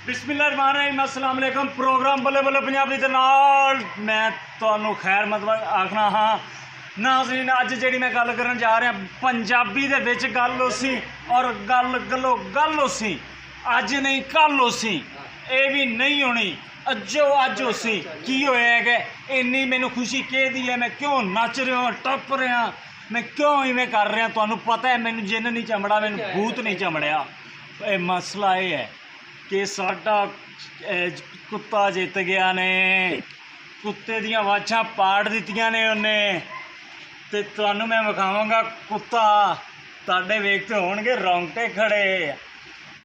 बिस्मिल्लाहिर्रहमानिर्रहीम अस्सलाम वालेकुम। प्रोग्राम बल्ले बल्ले पंजाबी दे नाल मैं तुहानू खैर मतलब आखना हाँ नाज़रीन। अज जी मैं गल करन जा रहा पंजाबी दे विच गल होसी और गल होसी अज नहीं कल होसी, ये भी नहीं होनी अज होसी। की होया है कि इन्नी मैनू खुशी के दी है, मैं क्यों नच रहा टप रहा, मैं क्यों इवें कर रहा। तुहानू पता है मैनू जिन्न नहीं चमड़ा, मैनू भूत नहीं चमड़िया। मसला ये है कि साडा कुत्ता जित गया ने, कुत्ते दियां वाछां पाड़ दित्तियां ने उन्हें। ते तुहानू मैं विखावांगा कुत्ता, तुहाडे वेखते होणगे रोंगटे खड़े।